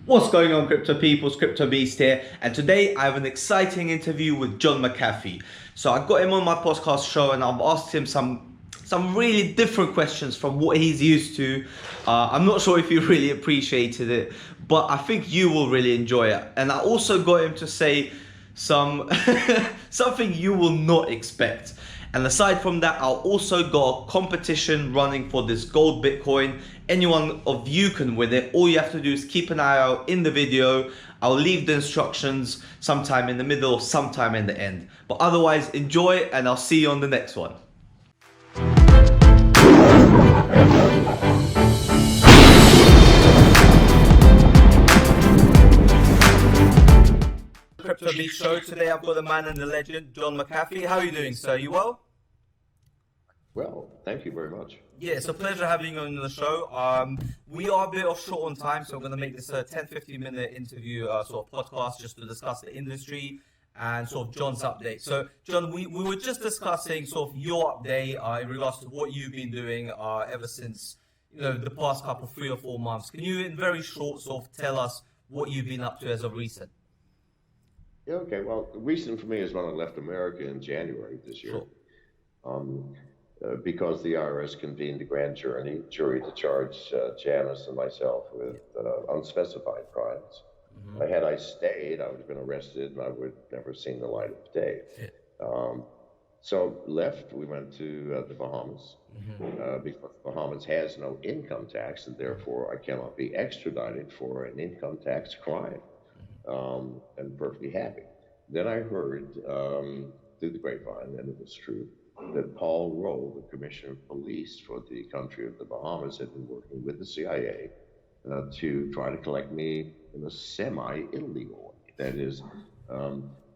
What's going on, crypto peoples? Crypto Beast here, and today I have an exciting interview with John Mcafee. So I got him on my podcast show, and I've asked him some really different questions from what he's used to. I'm not sure if he really appreciated it, but I think you will really enjoy it. And I also got him to say some something you will not expect. And aside from that, I'll also got a competition running for this gold Bitcoin. Anyone of you can win it. All you have to do is keep an eye out in the video. I'll leave the instructions sometime in the middle or sometime in the end. But otherwise, enjoy, and I'll see you on the next one. Crypto Beat Show. Today I've got the man and the legend, John Mcafee. How are you doing, sir? You well? Well, thank you very much. Yeah, it's a pleasure having you on the show. We are a bit off short on time, so I'm going to make this a 10-15 minute interview sort of podcast just to discuss the industry and sort of John's update. So, John, we were just discussing sort of your update in regards to what you've been doing ever since, the past couple, 3 or 4 months. Can you, in very short, sort of tell us what you've been up to as of recent? Yeah, okay. Well, recent for me is when I left America in January this year. Sure. Because the IRS convened a grand jury to charge Janice and myself with unspecified crimes. Mm-hmm. Had I stayed, I would have been arrested and I would never seen the light of day. Yeah. So left, we went to the Bahamas, because Bahamas has no income tax, and therefore I cannot be extradited for an income tax crime. And perfectly happy. Then I heard through the grapevine, and it was true, that Paul Rowe, the Commissioner of Police for the country of the Bahamas, had been working with the CIA to try to collect me in a semi-illegal way. That is,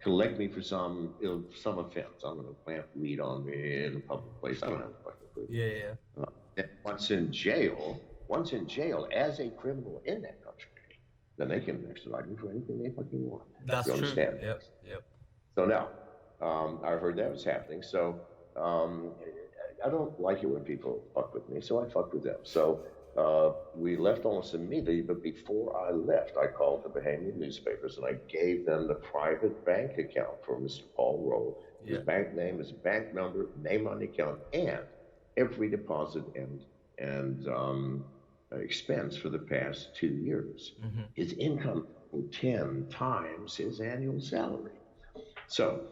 collect me for some offense. I'm going to plant weed on me in a public place. I don't have a fucking clue. Yeah. And once in jail as a criminal in that country, then they can extradite me for anything they fucking want. That's you true. Understand? Yep. So now, I heard that was happening. So I don't like it when people fuck with me, so I fuck with them. So we left almost immediately, but before I left, I called the Bahamian newspapers and I gave them the private bank account for Mr. Paul Rowe. His bank name, his bank number, name on the account, and every deposit and expense for the past 2 years. Mm-hmm. His income 10 times his annual salary. So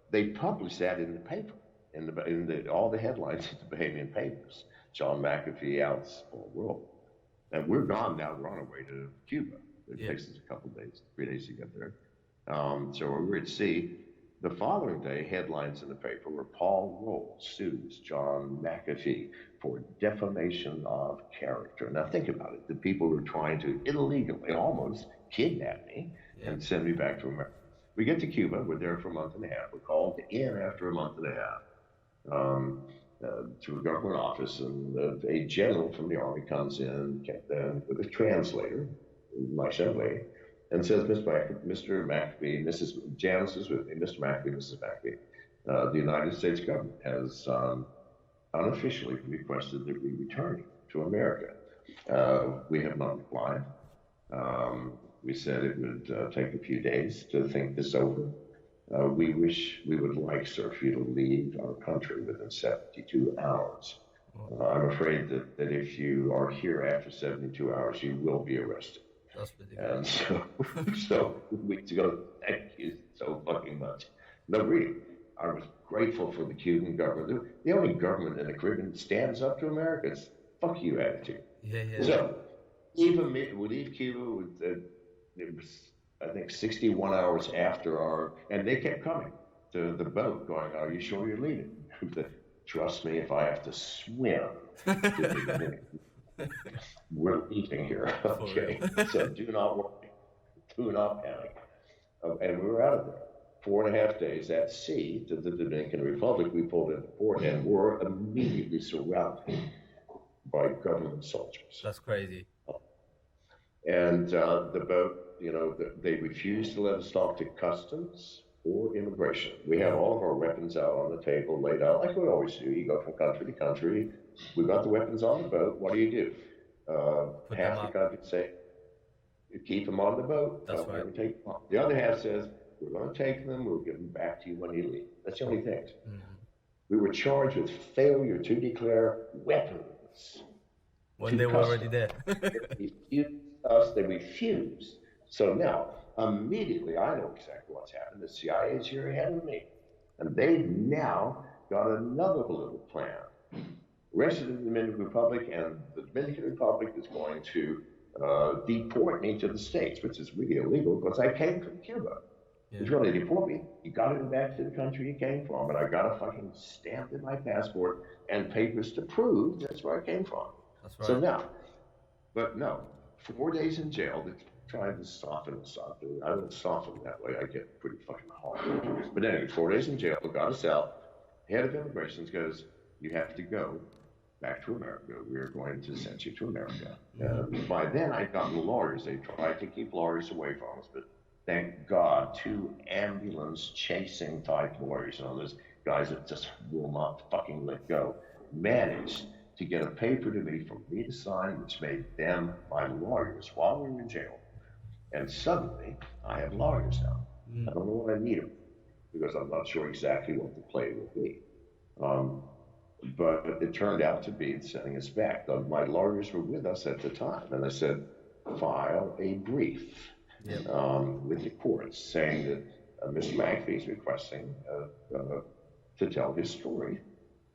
they published that in the paper, in all the headlines in the Bahamian papers. John Mcafee outs Paul Rowe. And we're gone now. We're on our way to Cuba. It takes us a couple of days, 3 days to get there. So we're at sea. The following day, headlines in the paper were Paul Rowe sues John Mcafee for defamation of character. Now think about it. The people who are trying to illegally almost kidnap me and send me back to America. We get to Cuba. We're there for a month and a half. We're called in after a month and a half to a government office, and a general from the Army comes in with a translator, myself, and says, Mr. Mcafee, Mrs. Janice is with me, Mr. Mcafee, Mrs. Mcafee, the United States government has unofficially requested that we return to America. We have not replied. We said it would take a few days to think this over. We would like, sir, for you to leave our country within 72 hours. I'm afraid that if you are here after 72 hours, you will be arrested. That's ridiculous. And so weeks ago, thank you so fucking much. No, really, I was grateful for the Cuban government. The only government in the Caribbean that stands up to America's fuck you attitude. So even we leave Cuba it was, I think, 61 hours after and they kept coming to the boat going, are you sure you're leaving? Trust me, if I have to swim, we're leaving here, okay? So do not worry, do not panic. And we were out of there. 4.5 days at sea to the Dominican Republic. We pulled into port and were immediately surrounded by government soldiers. That's crazy. And the boat, they refused to let us talk to customs or immigration. We have all of our weapons out on the table, laid out like we always do. You go from country to country. We've got the weapons on the boat. What do? Half the country say, keep them on the boat. That's Don't right. ever take them off. The other half says, we're going to take them. We'll give them back to you when you leave. That's the only thing. We were charged with failure to declare weapons When to they were already customs. there. They refused us. They refused. So now, immediately, I know exactly what's happened. The CIA is here ahead of me. And they've now got another political plan. Rest of the Dominican Republic, and the Dominican Republic is going to deport me to the States, which is really illegal because I came from Cuba. If you're going to deport me, you got to go back to the country you came from, and I got a fucking stamp in my passport and papers to prove that's where I came from. That's right. So now, but no, 4 days in jail. They're trying to soften. I don't soften that way. I get pretty fucking hard. But anyway, 4 days in jail. Got us out. Head of Immigration goes, you have to go back to America. We're going to send you to America. By then, I'd gotten lawyers. They tried to keep lawyers away from us, but thank God, 2 ambulance chasing type lawyers, those guys that just will not fucking let go, managed to get a paper to me for me to sign, which made them my lawyers while we were in jail. And suddenly, I have lawyers now. I don't know what I need them because I'm not sure exactly what the play will be. But it turned out to be sending us back. My lawyers were with us at the time, and I said, file a brief with the courts saying that Mr. Mcafee is requesting to tell his story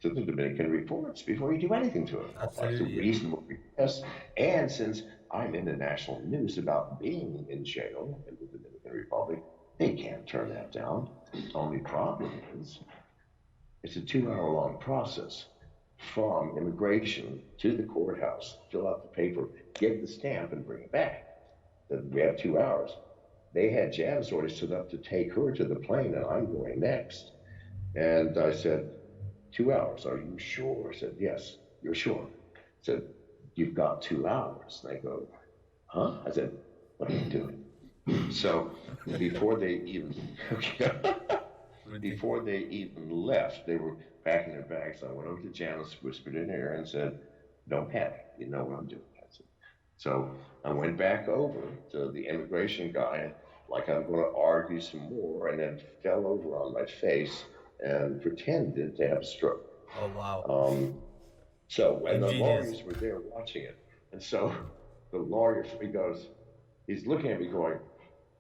to the Dominican reports before you do anything to it. That's a reasonable request. And since I'm in the national news about being in jail in the Dominican Republic, they can't turn that down. Only problem is, it's a 2-hour-long process from immigration to the courthouse, fill out the paper, get the stamp, and bring it back. We have 2 hours. They had Jan's already set up to take her to the plane, and I'm going next. And I said, 2 hours, are you sure? I said, yes, you're sure. I said, you've got 2 hours. And they go, huh? I said, what are you doing? So before they even left, they were packing their bags. I went over to Janice, whispered in her ear, and said, don't panic. You know what I'm doing. So I went back over to the immigration guy, like I'm going to argue some more, and then fell over on my face and pretended to have a stroke. Oh, wow. And the lawyers were there watching it. And so the lawyer, he's looking at me going,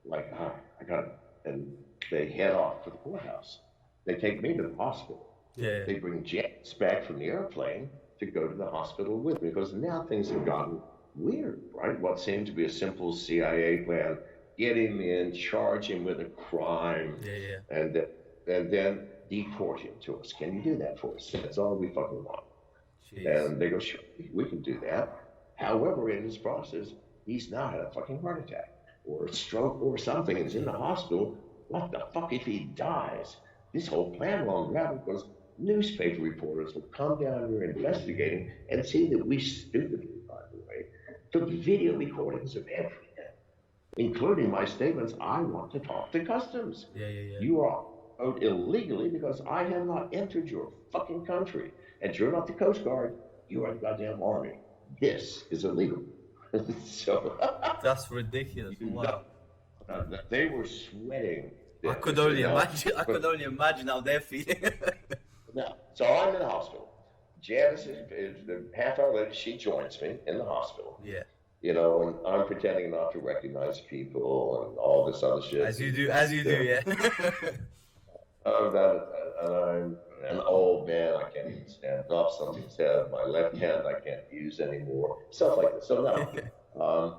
like, I got it. And they head off to the courthouse. They take me to the hospital. Yeah. They bring Janice back from the airplane to go to the hospital with me, because now things have gotten weird, right? What seemed to be a simple CIA plan, get him in, charge him with a crime, and then deport him to us. Can you do that for us? That's all we fucking want. Jeez. And they go, sure, we can do that. However, in this process, he's now had a fucking heart attack or a stroke or something, and he's in the hospital. What the fuck if he dies? This whole plan will unravel because newspaper reporters will come down here investigating and see that we stupidly, by the way, took video recordings of everything, including my statements. I want to talk to customs. You are out illegally because I have not entered your fucking country. And you're not the Coast Guard. You are the goddamn Army. This is illegal. So that's ridiculous. Wow. They were sweating. I could only imagine how they're feeling. No. So I'm in the hospital. Janice is the half hour later, she joins me in the hospital. Yeah. You know, and I'm pretending not to recognize people and all this other shit. As you do, yeah. And I'm an old man, I can't even stand up. Something's head, my left hand I can't use anymore. Stuff like this. So now,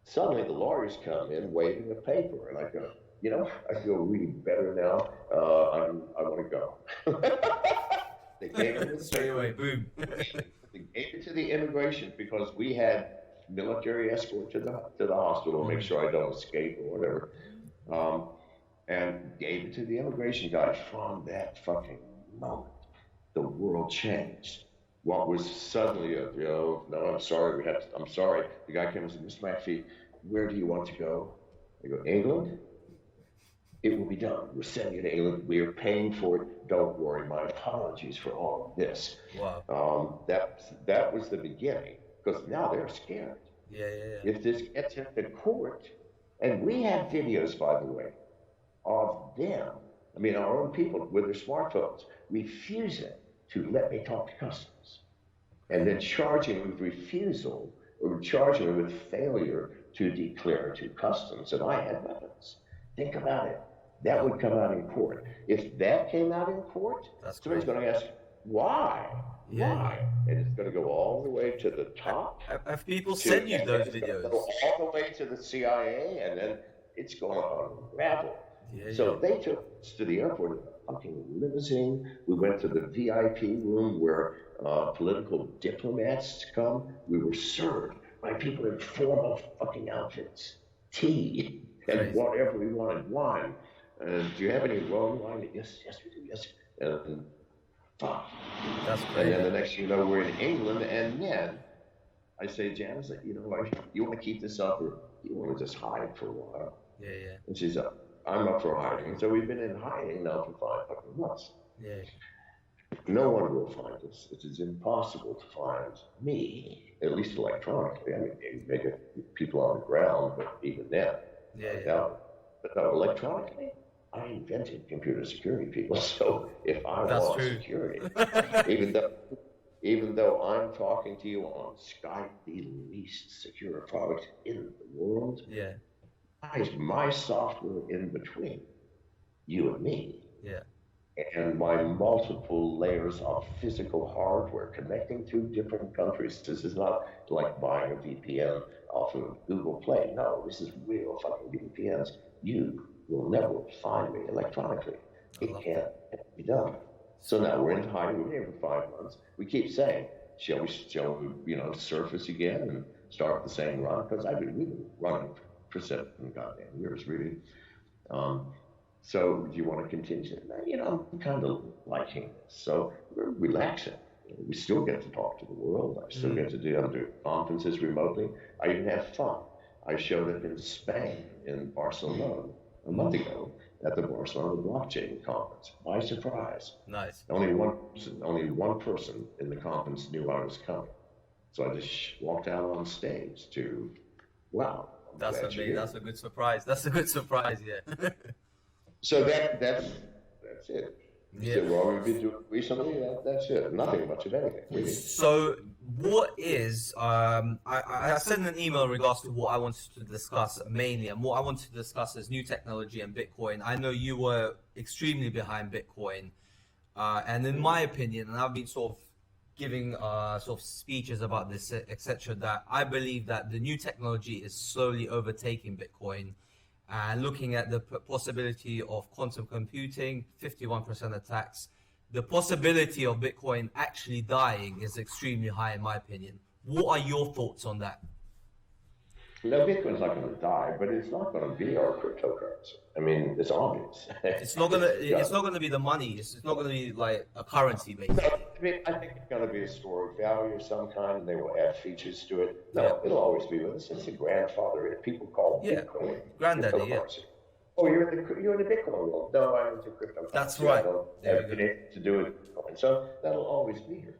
suddenly the lawyers come in waving a paper, and I go, you know, I feel really better now. I want to go. They gave it straight away, boom. They gave it to the immigration because we had military escort to the hospital to make sure I don't escape or whatever. And gave it to the immigration guy. From that fucking moment, the world changed. What was suddenly no, I'm sorry, I'm sorry. The guy came and said, Mr. Mcafee, where do you want to go? I go, England? It will be done. We're sending you to England. We are paying for it. Don't worry. My apologies for all of this. Wow. That was the beginning, because now they're scared. Yeah, yeah, yeah. If this gets into court, and we have videos, by the way, of them, I mean, our own people with their smartphones, refusing to let me talk to customers, and then charging with refusal or charging me with failure to declare to customs that I had weapons. Think about it. That would come out in court. If that came out in court, That's somebody's crazy. going to ask, why? Yeah, yeah. Why? And it's going to go all the way to the top Have people to, sent you and then those it's going to go videos? all the way to the CIA, and then it's going to unravel. Yeah, yeah. So they took us to the airport in a fucking limousine. We went to the VIP room where political diplomats come. We were served by people in formal fucking outfits, tea, and Crazy. whatever we wanted, wine. Do you have any Rhone wine? Yes, yes, we do. Yes. And fuck. That's And then crazy. the next thing you know, we're in England, and then I say, Janice, you know what? You want to keep this up, or you want to just hide for a while? Yeah, yeah, And she's up. I'm up for hiding. So we've been in hiding now for 5 fucking months. yeah. No one will find us. It is impossible to find me, at least electronically. I mean, maybe people on the ground, but even then, Yeah, I yeah. doubt it. But no, electronically, I invented computer security, people. So if I That's want true. security, even though even though I'm talking to you on Skype, the least secure product in the world, Yeah, my software in between you and me, yeah. and my multiple layers of physical hardware connecting to different countries. This is not like buying a VPN off of Google Play. No, this is real fucking VPNs. You will never find me electronically. I It love can't that. be done. So now we're in hiding. We're here for 5 months. We keep saying, shall we, surface again and start the same run? Because we've been running for 7 goddamn years, really. Um, so do you want to continue? I'm kind of liking this. So we're relaxing. We still get to talk to the world. I still Mm. get to do conferences remotely. I even have fun. I showed up in Spain, in Barcelona, a month ago at the Barcelona Blockchain Conference. By surprise. Nice. Only one person in the conference knew I was coming. So I just walked out on stage to, wow, I'm That's glad you're amazing. here. That's a good surprise. That's a good surprise. Yeah. So that's it. You Yeah. said, well, we've been doing recently. That's it. Nothing much of anything, really. So, what is I sent an email in regards to what I wanted to discuss mainly, and what I wanted to discuss is new technology and Bitcoin. I know you were extremely behind Bitcoin, and in my opinion, and I've been sort of giving sort of speeches about this, etc. That I believe that the new technology is slowly overtaking Bitcoin. And looking at the possibility of quantum computing, 51% attacks, the possibility of Bitcoin actually dying is extremely high in my opinion. What are your thoughts on that? Now, Bitcoin's not going to die, but it's not going to be our cryptocurrency. I mean, it's obvious. It's not gonna. It's not gonna be the money. It's not gonna be like a currency No, basically. I think it's going to be a store of value of some kind, and they will add features to it. Yeah. No, it'll always be with us. It's a grandfather. People call Yeah. Bitcoin Granddaddy. Yeah. cryptocurrency. Oh, you're in the Bitcoin world. No, I'm into cryptocurrency. That's right. I don't There have we go. anything to do with Bitcoin. So that'll always be here.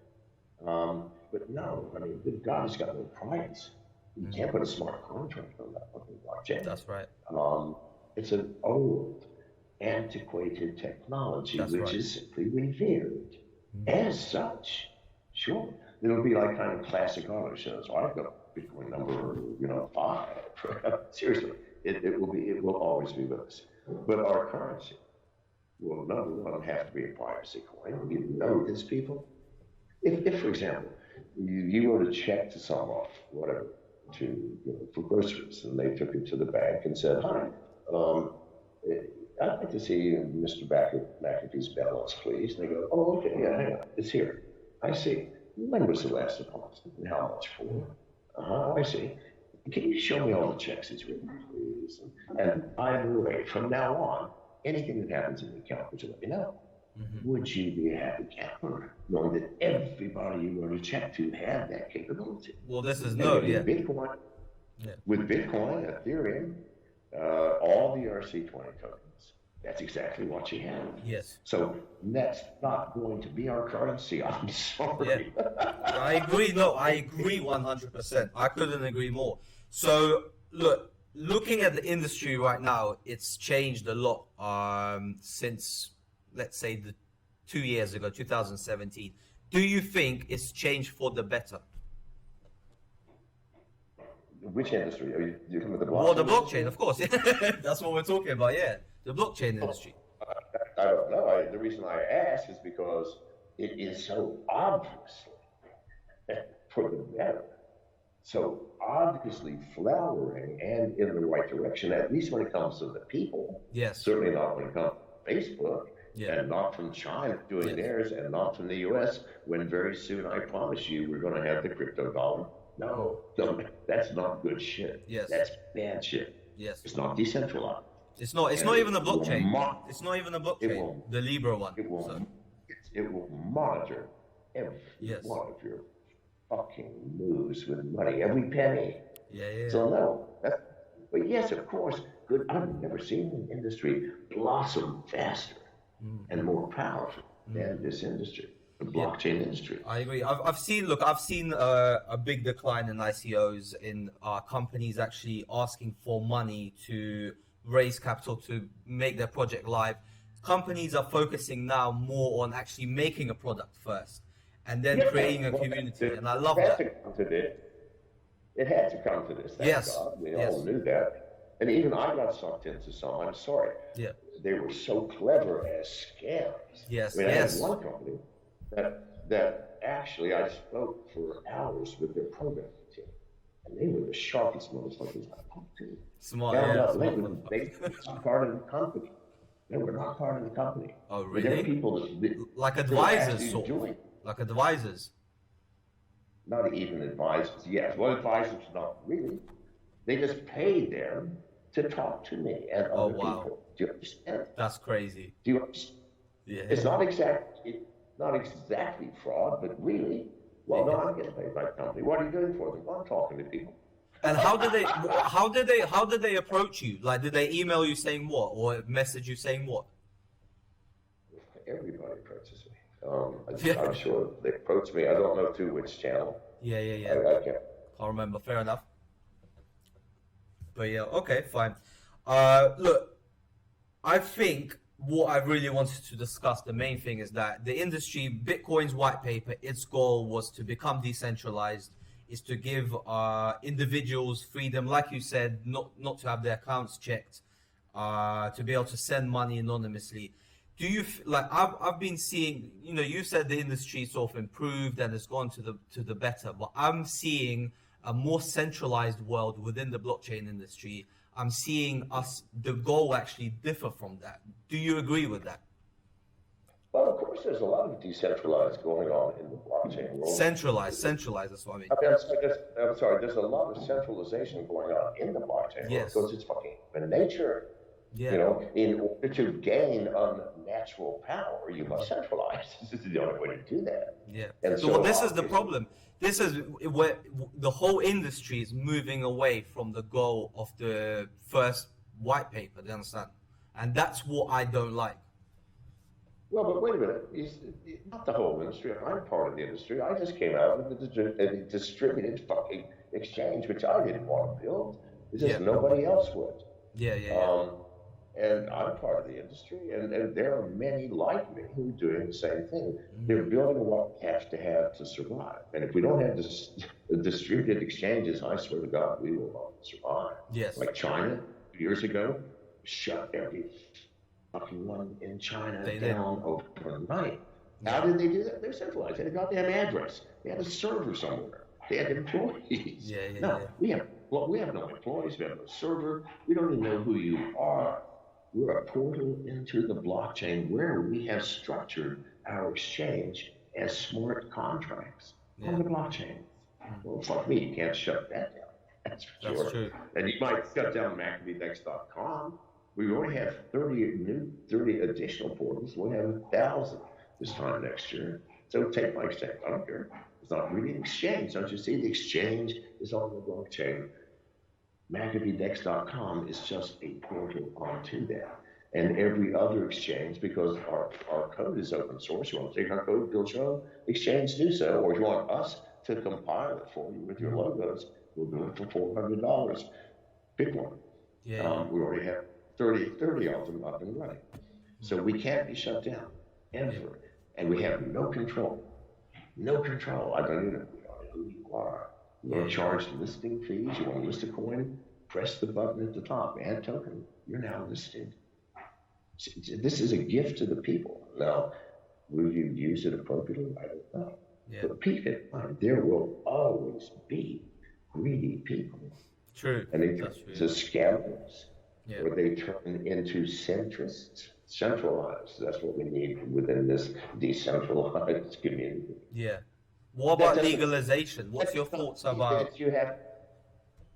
But no, I mean, good God, it's got no price. You can't put a smart contract on that fucking blockchain. That's right. It's an old, antiquated technology That's which right. is simply revered as such. Sure, it'll be like kind of classic auto shows. Oh, I've got Bitcoin number, 5. Seriously, it will always be with us. But our currency will, number one, have to be a privacy coin. You know this, people. If for example, you wrote a check to someone, whatever, for groceries, and they took it to the bank and said, "Hi, I'd like to see Mr. McAfee's balance, please." And they go, "Oh, okay, yeah, hang on, it's here. I see. When was the last deposit? And how much for?" I see. Can you show me all the checks he's written, please? And by the way, from now on, anything that happens in the account, would you let me know? Would you be a happy camper knowing that everybody you wrote a check to had that capability? Well, this is And no. with Yeah. Bitcoin, Yeah. with Bitcoin, Ethereum, all the ERC20 tokens, That's exactly what you have. Yes. So that's not going to be our currency. I'm Yeah. sorry. I agree. No, I agree 100%. I couldn't agree more. So, looking at the industry right now, it's changed a lot since, let's say, the 2 years ago, 2017. Do you think it's changed for the better? Which industry? Are you talking about the Well, the blockchain blockchain, industry? of course. That's what we're talking about. Yeah, the blockchain Oh, industry. I don't know. The reason I ask is because it is so obviously for the better. So obviously flowering and in the right direction, at least when it comes to the people. Yes. Certainly not when it comes to Facebook, Yeah. and not from China doing Yes. theirs, and not from the US, when very soon, I promise you, we're going to have the crypto dollar. No, that's not good shit. Yes. That's bad shit. Yes. It's not decentralized. It's not. It's And not even a it will blockchain. It's not even a it blockchain. will The Libra one. it will So it will monitor every yes. one of your fucking moves with money, every penny. Yeah. So no, but yes, of course, good. I've never seen an industry blossom faster and more powerful than this industry, the blockchain industry. I agree. I've seen a big decline in ICOs in companies actually asking for money to raise capital to make their project live. Companies are focusing now more on actually making a product first and then creating a community. And I love that. It had to come to this, thank God. We all knew that. And even I got sucked into some, I'm sorry. Yeah. They were so clever as scams. Yes. I had one company that actually I spoke for hours with their programming team. And they were the sharpest motherfuckers I talked to. Smart, Found yeah. out later they were not part of the company. They were not part of the company. Oh, But there were really? people that Like were advisors, actually sort of. doing. Like advisors. Not even advisors. Yes, well, advisors not really. They just paid them to talk to me and other people. Do you understand? That's crazy. Do you understand? Yeah. It's not exactly fraud, but really, well, no, I'm getting paid by the company. What are you doing for them? Well, I'm talking to people. And how did they approach you? Like, did they email you saying what, or message you saying what? Everybody approaches me. I'm sure they approach me. I don't know through which channel. Yeah. I can't remember. Fair enough. But yeah, okay, fine. Look, I think what I really wanted to discuss, the main thing is that the industry, Bitcoin's white paper, its goal was to become decentralized, is to give individuals freedom, like you said, not to have their accounts checked, to be able to send money anonymously. Do you like? I've been seeing. You said the industry sort of improved and it's gone to the better, but I'm seeing a more centralized world within the blockchain industry. I'm seeing the goal actually differ from that. Do you agree with that? Well, of course, there's a lot of decentralized going on in the blockchain world. Centralized. That's what I mean. I'm sorry. There's a lot of centralization going on in the blockchain world because it's fucking human nature. Yeah. In order to gain unnatural power, you must centralize. This is the only way to do that. Yeah. And so this is the problem. This is where the whole industry is moving away from the goal of the first white paper. Do you understand? And that's what I don't like. Well, but wait a minute. Not the whole industry. I'm part of the industry. I just came out with a distributed fucking exchange, which I didn't want to build. It's just nobody else would. Yeah. And I'm part of the industry, and there are many like me who are doing the same thing. They're building what we have to survive. And if we don't have distributed exchanges, I swear to God, we will not survive. Yes. Like China, years ago, shut every fucking one in China down overnight. How did they do that? They're centralized. They had a goddamn address. They had a server somewhere. They had employees. We have no employees. We have no server. We don't even know who you are. We're a portal into the blockchain where we have structured our exchange as smart contracts on the blockchain. Well, fuck me, you can't shut that down. That's for sure. That's true. And you might shut down McAfeeDex.com. We already have 30 additional portals. We'll have 1,000 this time next year. So take my exchange. I don't care. It's not really an exchange. Don't you see? The exchange is on the blockchain. McAfeeDex.com is just a portal onto that. and every other exchange, because our code is open source. You want to take our code, build your own exchange, do so. Or if you want us to compile it for you with your logos, we'll do it for $400. Pick one. Yeah. We already have 30 of them up and running. So we can't be shut down, ever. And we have no control. No control. I don't even know who you are. You want to charge listing fees? You want to list a coin? Press the button at the top, add token. You're now listed. This is a gift to the people. Now, will you use it appropriately? I don't know. Yeah. But keep in mind, there will always be greedy people. True. And they turn into scammers, Yeah. or they turn into centrists. Centralized. That's what we need within this decentralized community. Yeah. What about legalization? What's your thoughts about?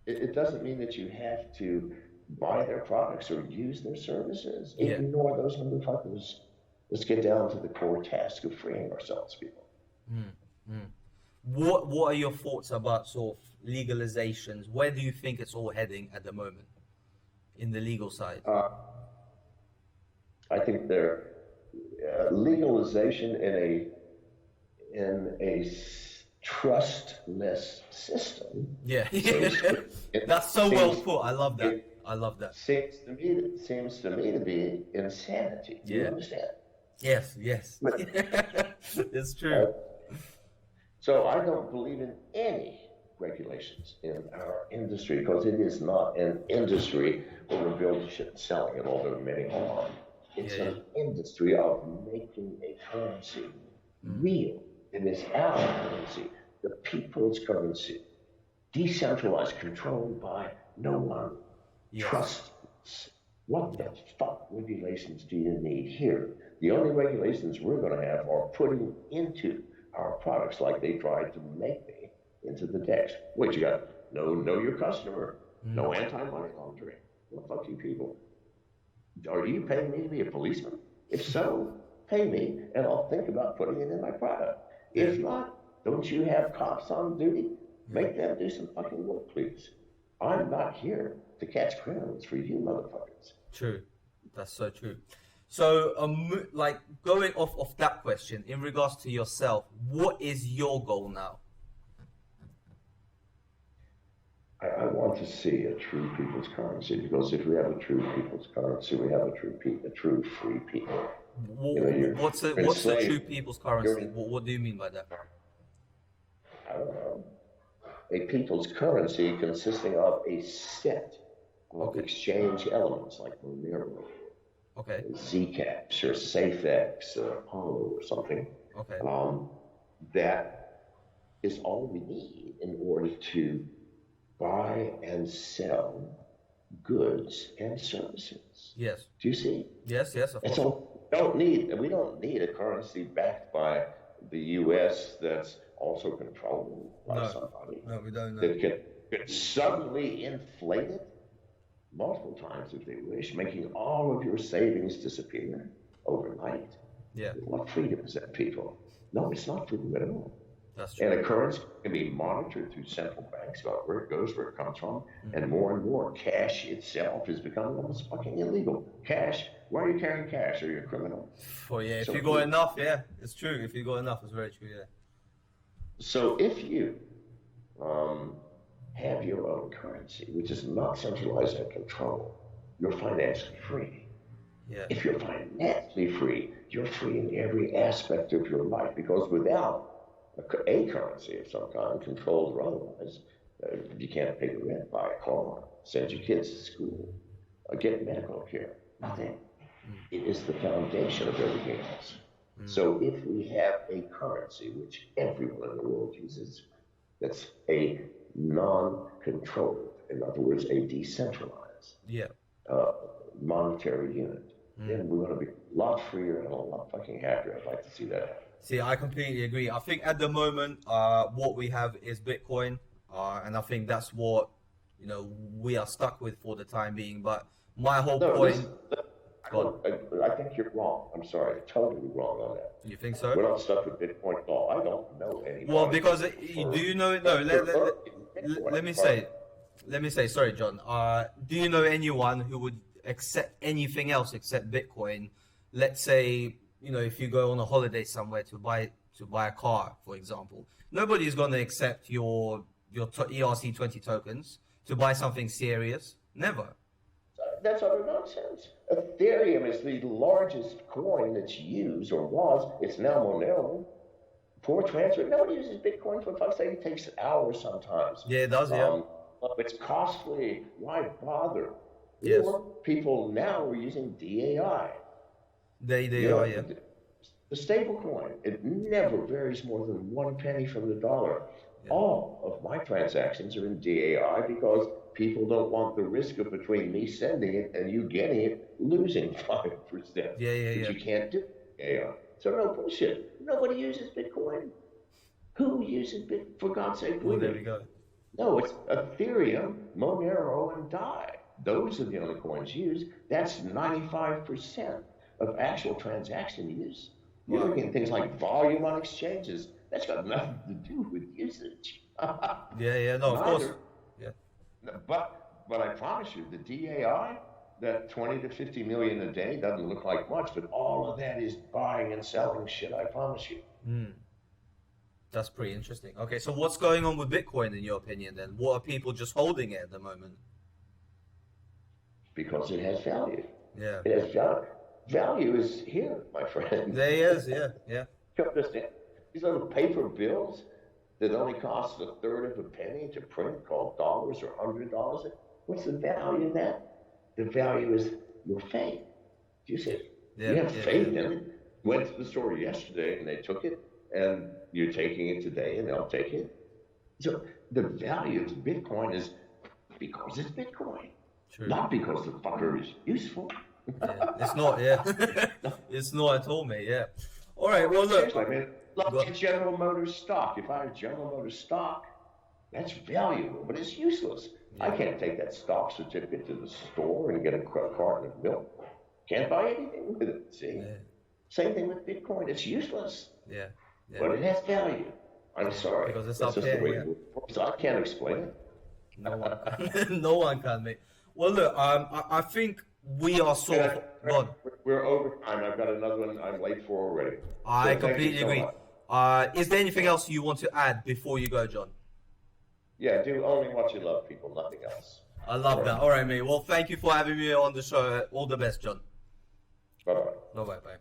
It doesn't mean that you have to buy their products or use their services. Yeah. Ignore those motherfuckers. Let's get down to the core task of freeing ourselves, people. What are your thoughts about sort of legalizations? Where do you think it's all heading at the moment in the legal side? I think their legalization in a trustless system. Yeah. That's so well put. I love that. I love that. Seems to me to be insanity. Do you understand? Yes. It's true. So I don't believe in any regulations in our industry, because it is not an industry where we're building shit and selling it, although many are. It's an industry of making a currency real. It is our currency, the people's currency, decentralized, controlled by no one. Trust. What the fuck regulations do you need here? The only regulations we're going to have are putting into our products, like they tried to make me, into the text. Wait, you got know your customer, no anti-money laundering. Well, fuck you people. Are you paying me to be a policeman? If so, pay me, and I'll think about putting it in my product. If not, don't you have cops on duty? Make them do some fucking work, please. I'm not here to catch criminals for you motherfuckers. True. That's so true. So, like, going off of that question, in regards to yourself, what is your goal now? I want to see a true people's currency, because if we have a true people's currency, we have a true free people. What's the true people's currency? What do you mean by that? I don't know. A people's currency consisting of a set of exchange elements, like Monero, Zcash, or SafeX, or Apollo, or something. That is all we need in order to buy and sell goods and services. Yes. Do you see? Yes, of course. So we don't need a currency backed by the U.S. that's also controlled by somebody. No, we don't know. That can suddenly inflate it multiple times if they wish, making all of your savings disappear overnight. Yeah. What freedom is that, people? No, it's not freedom at all. That's true. And a currency can be monitored through central banks about where it goes, where it comes from, and more cash itself is becoming almost fucking illegal. Cash, why are you carrying cash? Are you a criminal? Oh yeah, if you got enough, it's true. If you got enough, it's very true, So if you have your own currency, which is not centralized and controlled, you're financially free. Yeah. If you're financially free, you're free in every aspect of your life, because without a currency of some kind, controlled or otherwise, you can't pay the rent, buy a car, send your kids to school, get medical care, nothing. It is the foundation of everything else. So if we have a currency, which everyone in the world uses, that's a non-controlled, in other words, a decentralized monetary unit, then we're going to be a lot freer and a lot fucking happier. I'd like to see that happen. See, I completely agree. I think at the moment, what we have is Bitcoin, and I think that's what we are stuck with for the time being. But my whole point. I think you're wrong. I'm sorry, totally wrong on that. You think so? We're not stuck with Bitcoin at all. I don't know anyone. Well, because do you know? No, let me say. Sorry, John. Do you know anyone who would accept anything else except Bitcoin, let's say, you know, if you go on a holiday somewhere to buy a car, for example, nobody's going to accept your ERC20 tokens to buy something serious. Never. That's utter nonsense. Ethereum is the largest coin that's used, or was. It's now Monero for transfer. Nobody uses Bitcoin for fuck's sake. It takes hours sometimes. Yeah, it does. Yeah. It's costly. Why bother? Yes. Or people now are using DAI. They are. Yeah. The stable coin, it never varies more than 1 penny from the dollar. Yeah. All of my transactions are in DAI because people don't want the risk of between me sending it and you getting it losing 5%. Yeah. You can't do DAI. So no bullshit. Nobody uses Bitcoin. Who uses Bitcoin? For God's sake, Well, there we go. No, it's Ethereum, Monero, and DAI. Those are the only coins used. That's 95% of actual transaction use. You're looking at things like volume on exchanges. That's got nothing to do with usage. No, of course. Yeah. But I promise you, the DAI, that 20 to 50 million a day doesn't look like much, but all of that is buying and selling shit, I promise you. That's pretty interesting. Okay, so what's going on with Bitcoin in your opinion then? What are people just holding it at the moment? Because it has value. Yeah. It has value. Value is here, my friend. There he is, yeah. You understand? These little paper bills that only cost a third of a penny to print, called dollars or $100. What's the value of that? The value is your faith. Do you see? You have faith in it. Went to the store yesterday and they took it, and you're taking it today and they'll take it. So the value of Bitcoin is because it's Bitcoin. True. Not because the fucker is useful. It's not, it's not at all, mate, All right, well, look. I mean, look at General Motors stock. If I have General Motors stock, that's valuable, but it's useless. I can't take that stock certificate to the store and get a carton of milk. Can't buy anything with it, see? Same thing with Bitcoin. It's useless. But it has value. I'm sorry. Because it's up there, So I can't explain it. No one, no one can, mate. Well, look, I think we are sort of gone. We're over time. I've got another one I'm late for already. I completely agree. Is there anything else you want to add before you go, John? Yeah, do only what you love, people, nothing else. I love that. All right, mate. Well, thank you for having me on the show. All the best, John. Bye-bye. Bye-bye.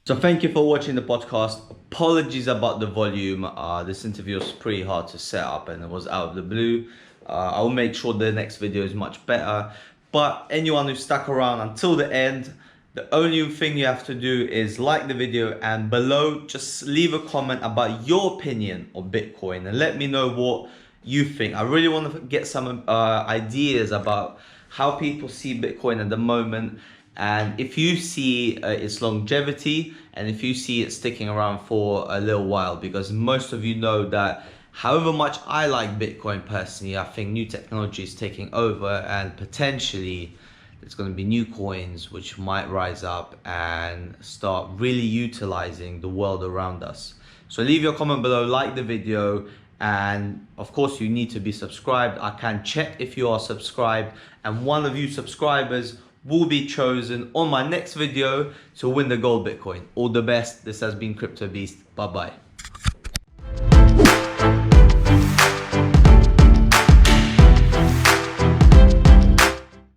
So thank you for watching the podcast. Apologies about the volume. This interview was pretty hard to set up and it was out of the blue. I'll make sure the next video is much better. But anyone who stuck around until the end, the only thing you have to do is like the video and below just leave a comment about your opinion of Bitcoin and let me know what you think. I really want to get some ideas about how people see Bitcoin at the moment, and if you see its longevity and if you see it sticking around for a little while, because most of you know that however much I like Bitcoin personally, I think new technology is taking over and potentially there's going to be new coins which might rise up and start really utilizing the world around us. So leave your comment below, like the video, and of course you need to be subscribed. I can check if you are subscribed, and one of you subscribers will be chosen on my next video to win the gold Bitcoin. All the best. This has been Crypto Beast. Bye bye.